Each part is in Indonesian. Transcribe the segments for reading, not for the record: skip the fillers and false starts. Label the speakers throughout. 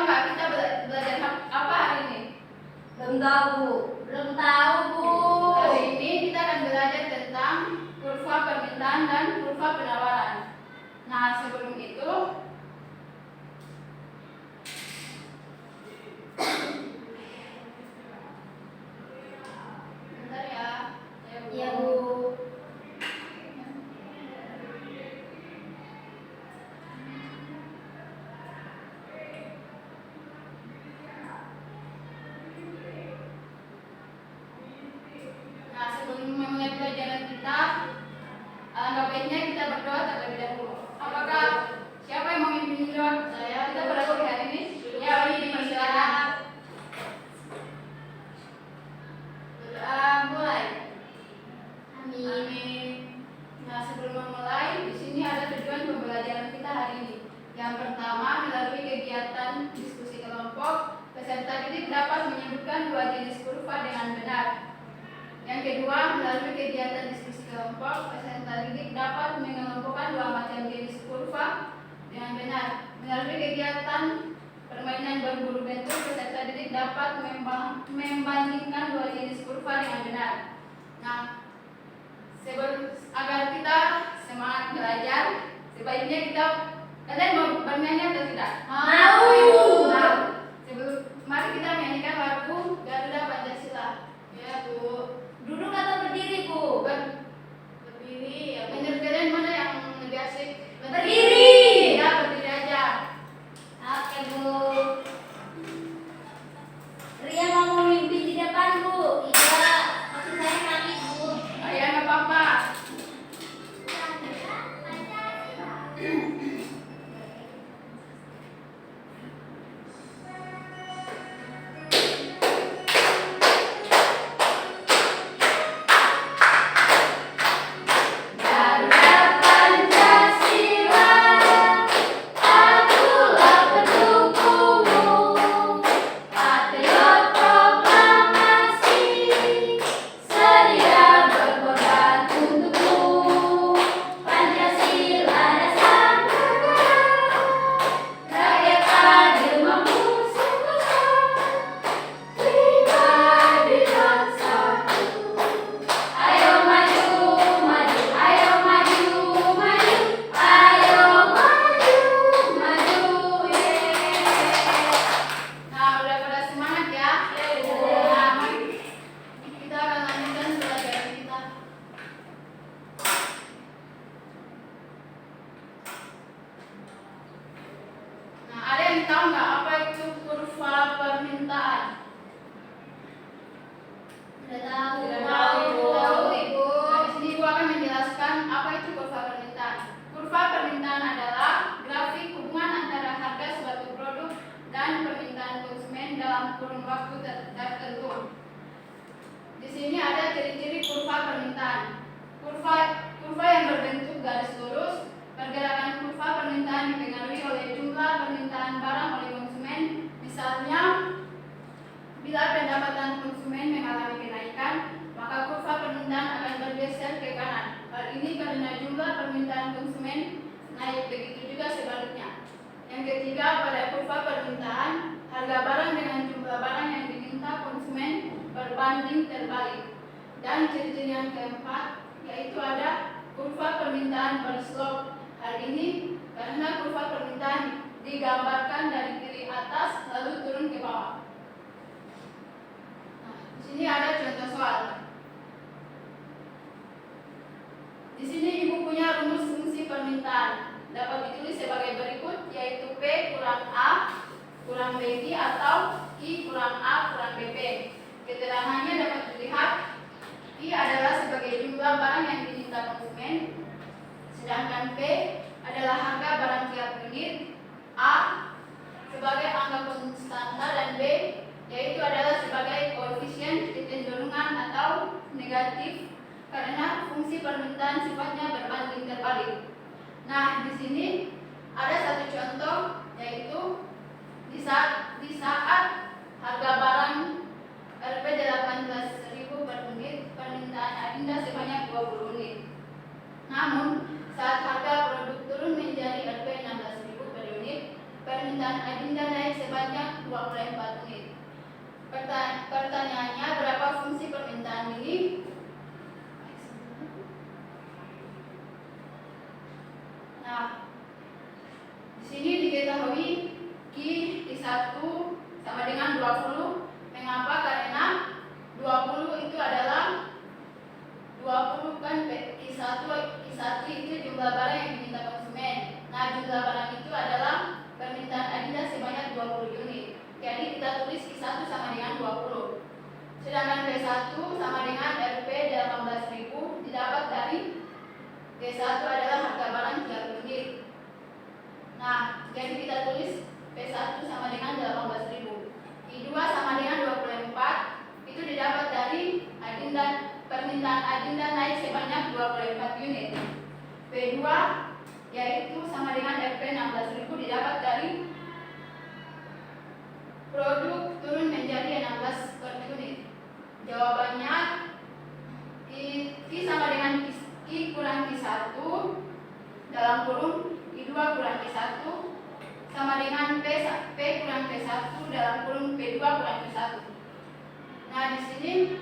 Speaker 1: nggak kita belajar apa hari ini?
Speaker 2: Belum tahu, Bu. Belum tahu, Bu.
Speaker 1: Hari ini kita akan belajar tentang kurva permintaan dan kurva penawaran. Nah, sebelum itu bentar ya.
Speaker 2: Iya, Bu.
Speaker 1: Nah, sebelum memulai pelajaran kita, alangkah baiknya kita berdoa terlebih dahulu. Apakah siapa yang mau memimpin doa? Saya. Kita berdoa hari ini. Ya, ini dipersilakan. Berdoa mulai.
Speaker 2: Amin.
Speaker 1: Amin. Nah, sebelum memulai, di sini ada tujuan pembelajaran kita hari ini. Yang pertama, melalui kegiatan diskusi kelompok, peserta didik dapat menyebutkan dua jenis kurva dengan benar. Yang kedua, melalui kegiatan diskusi kelompok, peserta didik dapat mengelompokkan dua macam jenis kurva dengan benar. Melalui kegiatan permainan berburu bentuk, peserta didik dapat membandingkan dua jenis kurva dengan benar. Nah, agar kita semangat belajar, sebaiknya kalian mau bernyanyi atau tidak?
Speaker 2: Mau, Ibu.
Speaker 1: Nah, mari kita menyanyikan lagu Garuda Pancasila. Ya, Bu.
Speaker 2: Duduk atau berdiri, Bu?
Speaker 1: Berdiri. Ya, menurut kalian mana yang lebih asik?
Speaker 2: Berdiri.
Speaker 1: Ya, berdiri aja.
Speaker 2: Oke, Bu. Ria mau memimpin di depan, Bu. Iya. Maksud saya kami, Bu.
Speaker 1: Oh ya, nggak apa-apa. Nah, udah pada semangat ya? Nah, mari kita akan lanjutkan pelajaran kita. Nah, ada yang tahu nggak apa itu kurva permintaan?
Speaker 2: Sudah tahu.
Speaker 1: Sudah tahu, Ibu. Nah, di sini Ibu akan menjelaskan apa itu kurva permintaan. Kurva permintaan adalah grafik hubungan antara harga suatu produk dan permintaan konsumen dalam kurun waktu tertentu. Di sini ada ciri-ciri kurva permintaan. Kurva yang berbentuk garis lurus. Pergerakan kurva permintaan dipengaruhi oleh jumlah permintaan barang oleh konsumen. Misalnya, bila pendapatan konsumen mengalami kenaikan, maka kurva permintaan akan bergeser ke kanan. Hal ini karena jumlah permintaan konsumen naik, begitu juga sebaliknya. Yang ketiga, pada kurva permintaan, harga barang dengan jumlah barang yang diminta konsumen berbanding terbalik. Dan ciri-ciri yang keempat, yaitu ada kurva permintaan berslope. Hal ini karena kurva permintaan digambarkan dari kiri atas lalu turun ke bawah. Nah, di sini ada contoh soal. Di sini Ibu punya rumus fungsi permintaan. Dapat ditulis sebagai berikut, yaitu P kurang A kurang BQ atau I kurang A kurang BP. Keterangannya dapat dilihat, I adalah sebagai jumlah barang yang diminta konsumen, sedangkan P adalah harga barang tiap unit, A sebagai angka konstanta, dan B yaitu adalah sebagai koefisien kecenderungan atau negatif karena fungsi permintaan sifatnya berbanding terbalik. Nah, di sini ada satu contoh, yaitu di saat harga barang Rp 18.000 per unit, permintaan adinda sebanyak 20 unit. Namun, saat harga produk turun menjadi Rp 16.000 per unit, permintaan adinda naik sebanyak sebanyak 24 unit. Pertanyaannya, berapa fungsi permintaan ini? Nah, di sini diketahui Q1 sama dengan 20. Mengapa? Karena 20 itu adalah 20 kan Q1 itu jumlah barang yang diminta konsumen. Nah, jumlah barang itu adalah permintaan adinda sebanyak 20 unit. Jadi kita tulis Q1 sama dengan 20. Sedangkan P1 sama dengan Rp 18.000 didapat dari P1 adalah harga barang 30 unit. Nah, jadi kita tulis P1 sama dengan 18.000. Q2 sama dengan 24 itu didapat dari permintaan adinda naik sebanyak 24 unit. P2 yaitu sama dengan Rp 16.000 didapat dari produk turun menjadi 16 per unit. Jawabannya Q sama dengan Q kurang Q1 dalam kurung Q2 kurang Q1 sama dengan P kurang P1 dalam kurung P2 kurang P1. Nah, di sini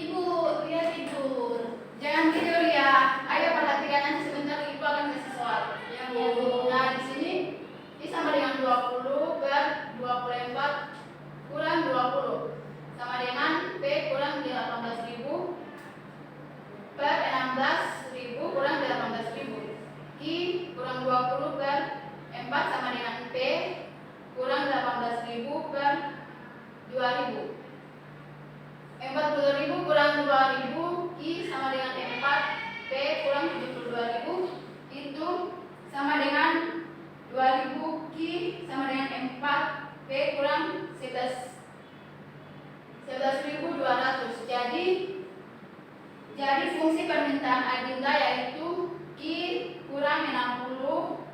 Speaker 2: Ibu, Ria tidur.
Speaker 1: jangan tidur ya. Ayo perhatikan nanti sebentar Ibu akan kasih soal.
Speaker 2: Ya, Bu.
Speaker 1: Nah, di sini Q sama dengan 20 per 24 kurang 20 sama dengan P kurang 18.000 per 16.000 kurang 18.000. Q kurang 20 per 4 sama dengan P kurang 18.000 per 2.000. 40.000 kurang 2.000 Q sama dengan 4 P kurang 72.000 itu sama dengan 2.000 Q sama dengan 4 P kurang 11.200. Jadi fungsi permintaan adinda yaitu Q kurang 60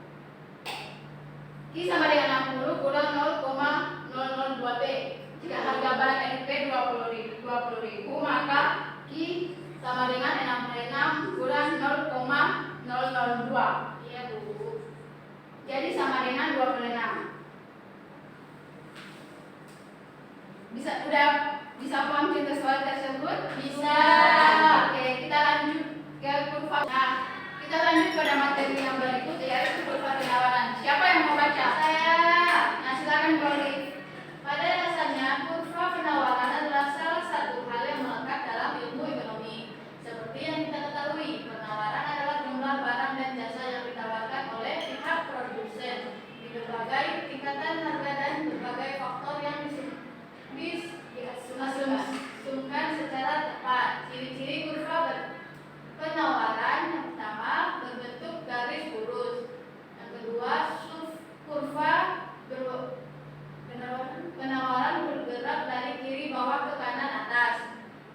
Speaker 1: Q sama dengan 60 kurang 0,002 P. Jika harga barang Rp 20.000 maka Q sama dengan 66 kurang 0,002.
Speaker 2: Iya, Bu.
Speaker 1: Jadi sama dengan 26. Udah bisa paham contoh soal tersebut?
Speaker 2: Bisa.
Speaker 1: Oke, kita lanjut ke kurva. Nah, kita lanjut pada materi yang berikut yaitu kurva penawaran. Siapa yang mau baca?
Speaker 2: Saya.
Speaker 1: Nah, silakan boleh.
Speaker 2: Pada dasarnya, kurva penawaran adalah salah satu hal yang melekat dalam ilmu ekonomi. Seperti yang kita ketahui, penawaran adalah jumlah barang dan jasa yang ditawarkan oleh pihak produsen di berbagai tingkatan harga dan berbagai faktor yang diasumsikan secara tepat. Ciri-ciri kurva penawaran: yang pertama, berbentuk garis lurus. Yang kedua, kurva penawaran bergerak dari kiri bawah ke kanan atas.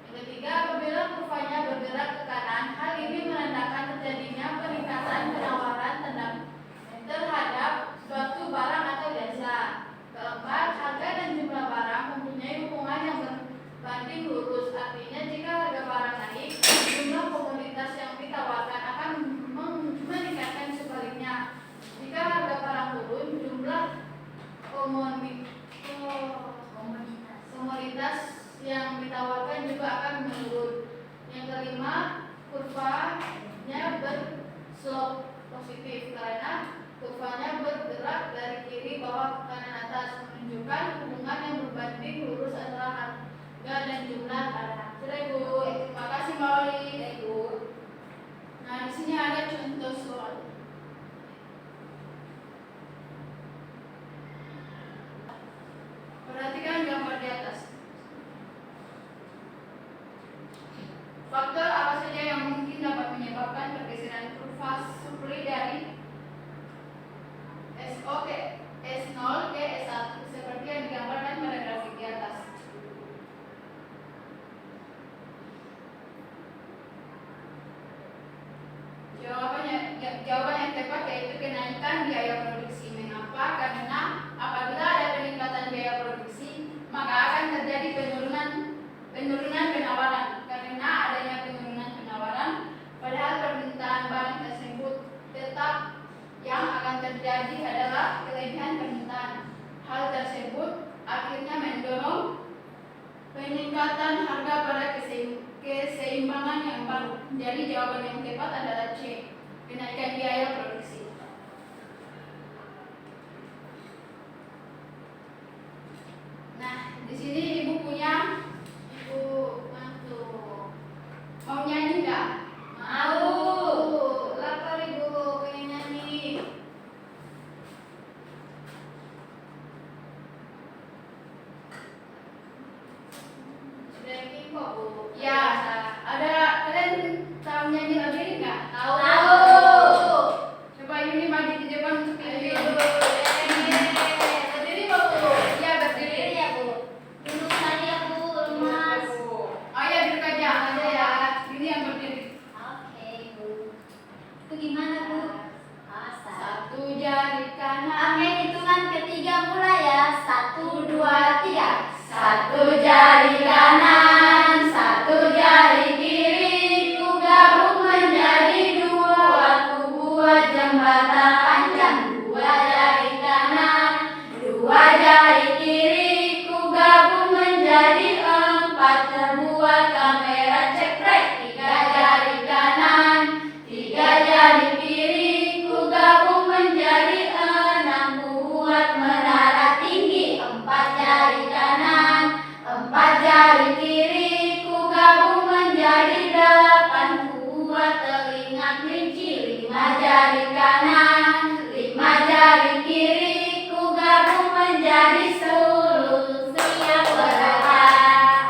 Speaker 2: Yang ketiga, apabila kurvanya bergerak ke kanan, hal ini menandakan terjadinya peningkatan penawaran terhadap suatu barang atau jasa. Keempat, harga dan jumlah barang mempunyai hubungan yang berbanding lurus. Artinya, jika harga barang naik, jumlah komoditas yang ditawarkan akan meningkatkan sebaliknya. Jika harga barang turun, jumlah komoditas yang ditawarkan juga akan menurun. Yang kelima, kurvanya berslope positif karena kurvanya bergerak dari kiri bawah ke kanan atas, menunjukkan hubungan yang berbanding lurus antara harga dan jumlah barang. Sudah, Ibu.
Speaker 1: Terima kasih Mbak Oli.
Speaker 2: Ibu.
Speaker 1: Nah, di sini ada contoh soal. Perhatikan gambar di atas. Faktor apa saja yang mungkin dapat menyebabkan pergeseran kurva supply dari S0 ke S1 seperti yang digambarkan pada grafik di atas. Jawaban yang tepat yaitu kenaikan biaya produksi. Mengapa? Karena apabila ada peningkatan biaya produksi, maka akan terjadi penurunan penawaran. Karena adanya penurunan penawaran, padahal permintaan barang tersebut tetap paling tepat adalah C. Kenaikan biaya produksi. Nah, di sini ibu punya, ibu mantu. Mau nyanyi nggak?
Speaker 2: Mau. Lapar ibu, pengen nyanyi. Sudah yakin kok bu.
Speaker 1: Ya, ada kalian tahu nyanyi lagu ini nggak?
Speaker 2: Tahu.
Speaker 1: Coba ini maju di depan untuk nyanyi.
Speaker 2: Berdiri bu.
Speaker 1: Iya, berdiri.
Speaker 2: Ya bu. Duduk saja bu, lemas.
Speaker 1: Oh ya, duduk aja ya. Ini yang berdiri.
Speaker 2: Oke bu. Itu gimana bu?
Speaker 1: Satu jari kanan.
Speaker 2: Oke, hitungan ketiga mulai ya. 1, 2, 3.
Speaker 1: Satu jari kanan, satu jari kiri, ku gabung menjadi dua, ku buat jembatan panjang. Dua jari kanan, dua jari kiri, ku gabung menjadi empat, terbuat kamera cekrek. Tiga jari kanan, tiga jari kiri, ku gabung menjadi enam, ku buat menara tinggi. Empat jari kanan, empat jari kiri, ku gabung menjadi delapan, ku buat telinga kelinci. Lima jari kanan, lima jari kiri, ku gabung menjadi 10. Siap berangkat.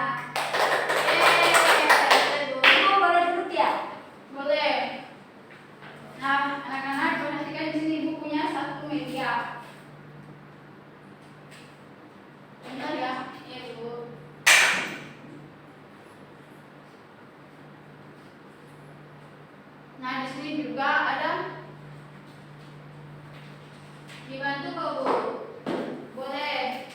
Speaker 2: Ibu boleh duduk ya?
Speaker 1: Boleh. Nah, anak-anak perhatikan di sini bukunya satu media. Bentar ya, ya Bu. Nah, di sini juga ada, dibantu kok Bu. Boleh.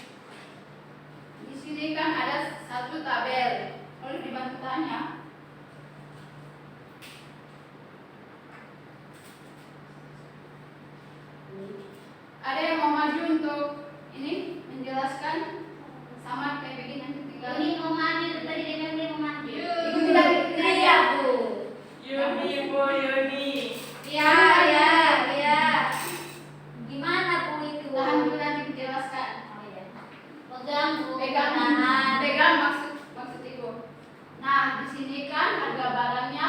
Speaker 1: Di sini kan ada satu tabel. Boleh dibantu tanya. Ada yang mau maju untuk ini menjelaskan sama kayak begini nanti tinggal.
Speaker 2: Ini mau mandi tadi dengan dia mau mandi.
Speaker 1: Ikuti dari
Speaker 2: Iya bu.
Speaker 3: Yuni, Bu Yuni.
Speaker 2: Iya ya ya. Gimana bu itu?
Speaker 1: Tahan dulu nanti dijelaskan.
Speaker 2: Oh iya. Pegang bu.
Speaker 1: Pegang,
Speaker 2: tangan.
Speaker 1: pegang maksud ibu. Nah, di sini kan harga barangnya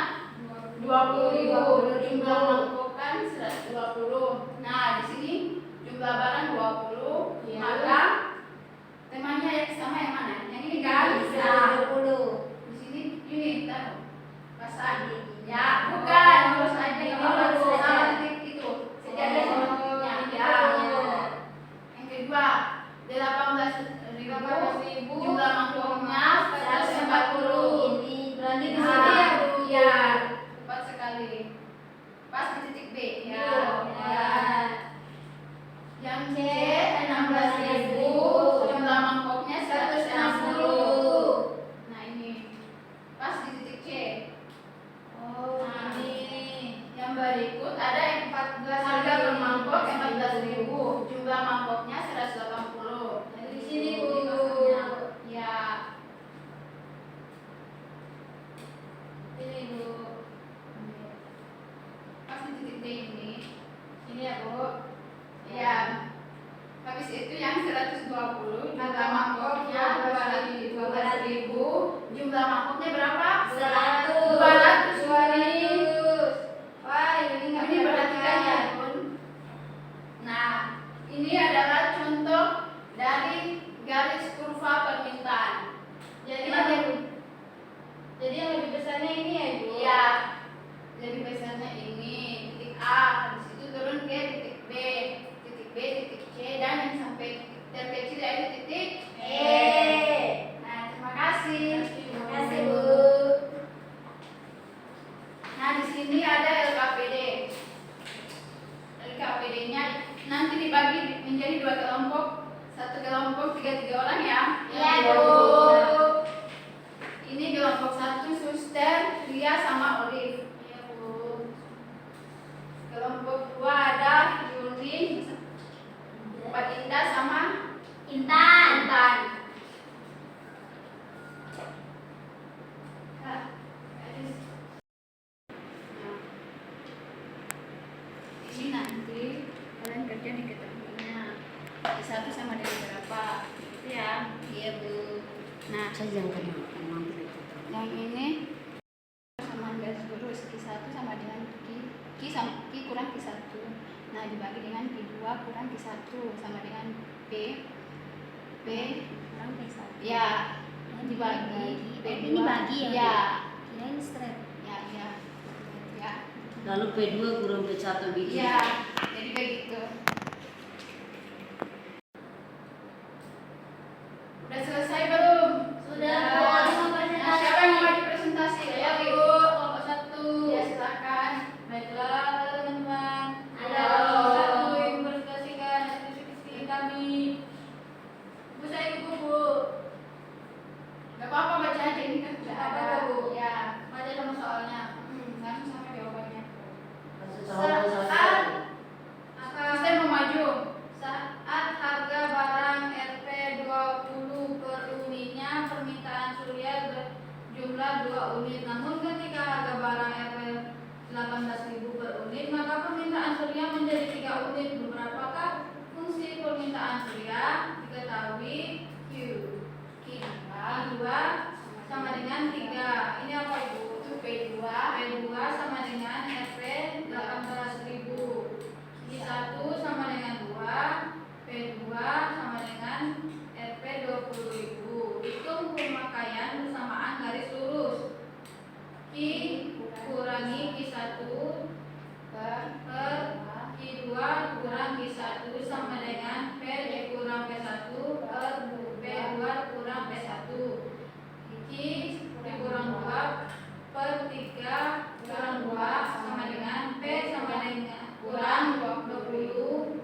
Speaker 1: 20.000, jumlah mangkok kan 120. Nah, di sini jumlah barang 20,
Speaker 2: Iya.
Speaker 1: maka temanya yang sama yang mana? Yang ini kan? Nah,
Speaker 2: 20.
Speaker 1: di sini ini taruh. Pasang. Ya, bukan lurus aja ini
Speaker 2: Lurus
Speaker 1: lurus
Speaker 2: aja.
Speaker 1: sama titik itu. Sejajar sama titiknya. Ya. Yang kedua, 18.000 jumlah mangkoknya 140.
Speaker 2: Ini berarti di
Speaker 1: Nah,
Speaker 2: sini ya bu.
Speaker 1: ya, tepat sekali. Pas di titik B. Ya.
Speaker 2: Ya.
Speaker 1: Yang C 16.000 jumlah mangkoknya 160. Nah, ini pas di titik C.
Speaker 2: Oh
Speaker 1: Nah,
Speaker 2: ini.
Speaker 1: yang berikut ada yang 14, harga per mangkok 14.000, jumlah mangkoknya 180.
Speaker 2: Nah, di sini bu.
Speaker 1: Ya.
Speaker 2: Ini bu.
Speaker 1: Pas di titik D ini.
Speaker 2: Ini ya bu.
Speaker 1: Ya. Habis itu yang 120 jumlah mangkoknya 12.000, jumlah mangkoknya berapa? 200.
Speaker 2: 200. Wah ini nggak
Speaker 1: Ini perhatikan ya, Bun. Nah, ini adalah contoh dari garis kurva permintaan.
Speaker 2: Jadi
Speaker 1: Gimana, Bu?
Speaker 2: Jadi yang lebih besarnya ini ya bu.
Speaker 1: Iya. Jadi besarnya ini titik A, habis itu turun ke titik B, titik C, dan yang sampai terkecil yaitu titik Nah, terima kasih.
Speaker 2: Terima kasih bu.
Speaker 1: Nah, di sini ada LKPD. LKPD-nya nanti dibagi menjadi dua kelompok. Satu kelompok 3 orang ya.
Speaker 2: Iya
Speaker 1: Yang
Speaker 2: bu.
Speaker 1: Ini kelompok 1 Suster, Lia sama Olive.
Speaker 2: Iya bu.
Speaker 1: Kelompok 2 ada Yuni, Mbak Indah sama
Speaker 2: Intan.
Speaker 1: Intan. Nah, jadi ketemunya Q1 sama dengan berapa gitu ya.
Speaker 2: Iya Bu.
Speaker 1: Nah,
Speaker 4: Saya jangan kenal itu.
Speaker 1: yang ini persamaan garis lurus Q1 sama dengan Q kurang Q1. Nah, dibagi dengan Q2 kurang Q1 sama dengan P
Speaker 4: Kurang P1.
Speaker 1: ya dibagi P2.
Speaker 4: Ini bagi ya?
Speaker 1: Ya.
Speaker 4: Kirain straight.
Speaker 1: Ya.
Speaker 4: Lalu P2 kurang P1 gitu.
Speaker 1: Iya, jadi begitu. Udah selesai belum?
Speaker 2: Sudah, Bu.
Speaker 1: Nah, siapa yang mau maju presentasi?
Speaker 2: Saya
Speaker 1: Ayo,
Speaker 2: Bu, kelompok 1.
Speaker 1: Ya, silakan.
Speaker 2: Baiklah teman-teman.
Speaker 1: Halo.
Speaker 2: Kelompok 1 yang mempresentasikan hasil skripsi kami. Bu, saya ikut Bu.
Speaker 1: Gak apa-apa baca aja ini kan sudah
Speaker 2: Apa,
Speaker 1: ada.
Speaker 2: Bu?
Speaker 1: Ya.
Speaker 2: Baca sama soalnya.
Speaker 1: Langsung sama jawabannya.
Speaker 2: Saat
Speaker 1: Asisten mau maju.
Speaker 2: saat harga barang Rp 20 per unitnya permintaan Surya berjumlah 2 unit. Namun ketika harga barang Rp 18.000 per unit, maka permintaan Surya menjadi 3 unit. Berapakah fungsi permintaan Surya? Diketahui Q. Q2 sama dengan 3. Ini apa Ibu?
Speaker 1: Itu P2.
Speaker 2: P2 sama dengan Rp 18.000. Q1 sama dengan 2. P2 sama dengan Rp 20.000. Hitung pemakaian bersamaan garis lurus. Q kurangi Q1 per Q2 kurang Q1 sama dengan P kurang P1 per P2 kurang P1. Q dikurang 2 per 3 kurang 2 sama dengan P sama dengan kurang 20.000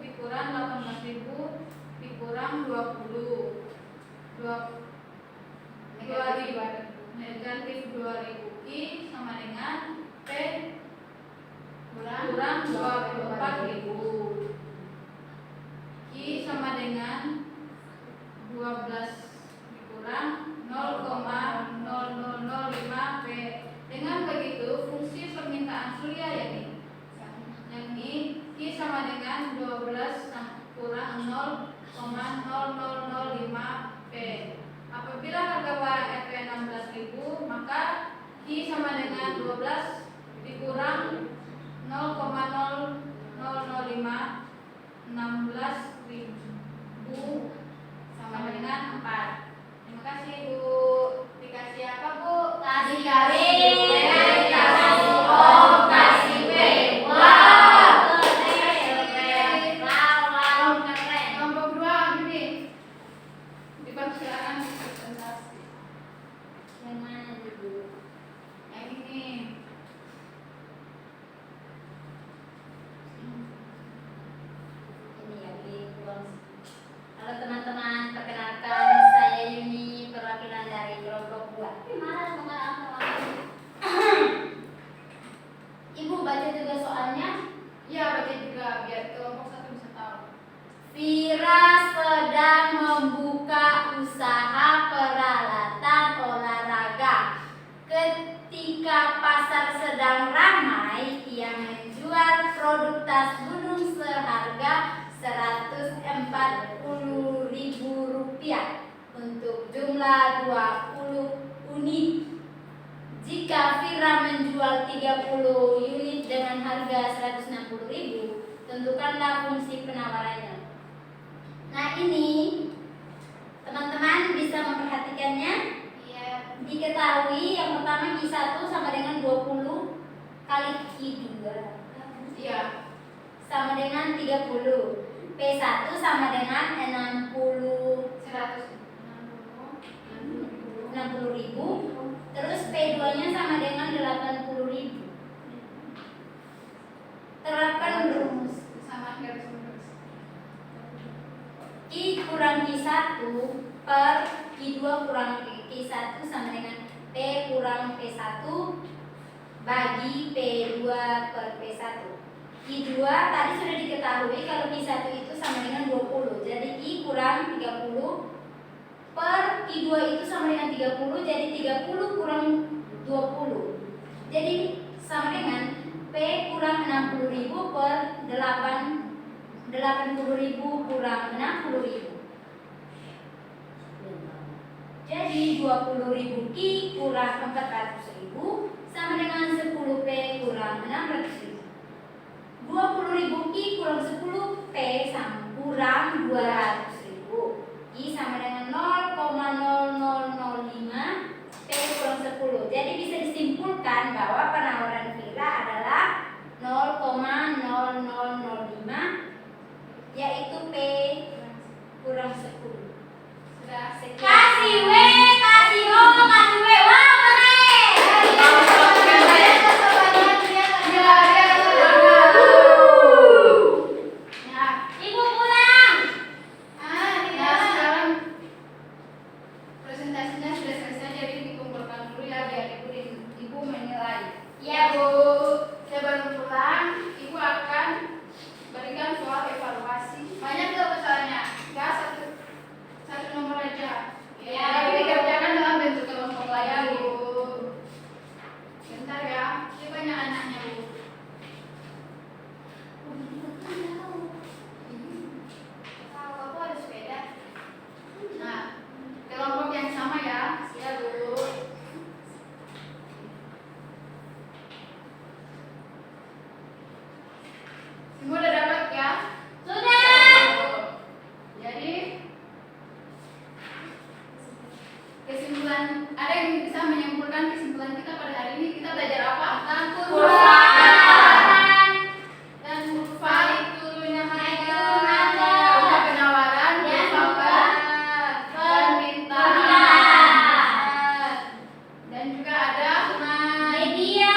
Speaker 2: dikurang 18.000 dikurang 20. 2.000 negatif 2.000 Q sama dengan P kurang 24.000. Q sama dengan 12 dikurang 0,0005 P. Dengan begitu fungsi permintaan Surya yakni Q sama dengan 12 kurang 0,0005 P. Apabila harga barang Rp 16.000, maka Q sama dengan 12 dikurang 0,0005 16.000 sama dengan 4. Terima kasih Bu. Dikasih apa Bu?
Speaker 1: Kasih
Speaker 2: P.
Speaker 1: kasih O, kasih P. Wow.
Speaker 2: Keren.
Speaker 1: Kelompok 2 gini. Dipersilakan presentasi.
Speaker 4: Yang mana dulu?
Speaker 1: Yang ini.
Speaker 4: Ini ya di ruang. Halo teman-teman, perkenalkan saya Yuni, perwakilan dari kelompok 2. Ibu baca juga soalnya.
Speaker 1: Ya, baca juga biar kelompok 1 bisa tahu.
Speaker 4: Vira sedang membuka usaha peralatan olahraga. Ketika pasar sedang ramai, ia menjual produk tas gunung seharga Rp140.000 untuk jumlah 20 unit. Jika Vira menjual 30 unit dengan harga Rp160.000, tentukanlah fungsi penawarannya. Nah, ini teman-teman bisa memperhatikannya.
Speaker 1: Iya.
Speaker 4: Diketahui yang pertama Q1 sama dengan 20 kali Q2
Speaker 1: Iya.
Speaker 4: sama dengan 30. P1 sama dengan 60.000. Terus P2-nya sama dengan 80.000. Terapkan rumus
Speaker 1: Sama garis lurus.
Speaker 4: Q kurang Q1 per Q2 kurang Q1 sama dengan P kurang P1 bagi P2 per P1. Q2 tadi sudah diketahui kalau Q1 itu sama dengan 20. Jadi Q kurang 30 per Q2 itu sama dengan 30. Jadi 30 kurang 20. Jadi sama dengan P kurang 60.000 per 8 80.000 kurang 60.000. Jadi 20.000 Ki kurang 400.000 sama dengan 10 P kurang 600.000. 20.000 Ki kurang 10 P sama kurang 200.000. Ki sama dengan 0,0005 P kurang 10. Jadi bisa disimpulkan bahwa penawaran Vira adalah 0,0005 yaitu P kurang 10.
Speaker 1: Sudah sekian.
Speaker 4: Kasih W, kasih O, kasih W. Wow, keren. Ibu pulang.
Speaker 1: Sekarang presentasinya sudah selesai, jadi dikumpulkan dulu ya biar ibu menilai.
Speaker 4: Ya, Bu.
Speaker 1: Sebelum pulang, ibu akan berikan soal evaluasi. Banyak tuh soalnya, nggak satu nomor aja.
Speaker 4: Ya,
Speaker 1: Tapi
Speaker 4: Bu.
Speaker 1: dikerjakan dalam bentuk kelompok lain, Bu. Bentar ya, ini banyak anaknya, Bu. Tahu aku ada sepeda. Nah, kelompok yang sama ya, siap, Bu. Semua udah dapat ya?
Speaker 4: Sudah.
Speaker 1: Jadi kesimpulan, ada yang bisa menyimpulkan kesimpulan kita pada hari ini? Kita belajar apa? Tentang kurva dan kurva
Speaker 4: turunnya
Speaker 1: kurva penawaran, kurva permintaan, dan juga ada
Speaker 4: media.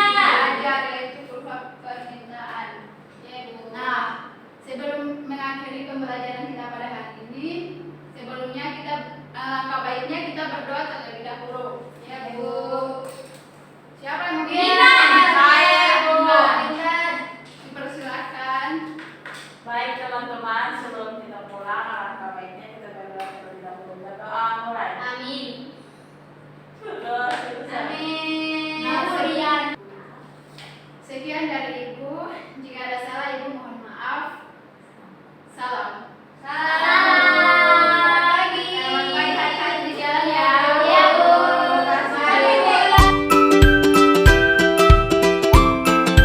Speaker 1: belajar yaitu kurva permintaan. Nah, sebelum mengakhiri pembelajaran kita pada hari ini, sebelumnya kita alangkah baiknya kita berdoa terlebih dahulu. Ya, Bu. Siapa yang mau
Speaker 3: Saya, Bu.
Speaker 1: Dipersilakan.
Speaker 3: Baik teman-teman, sebelum kita pulang, alangkah baiknya kita berdoa terlebih dahulu. Berdoa mulai.
Speaker 4: Amin.
Speaker 3: Sudah selesai.
Speaker 4: Amin.
Speaker 1: Sekian dari Ibu. Jika ada salah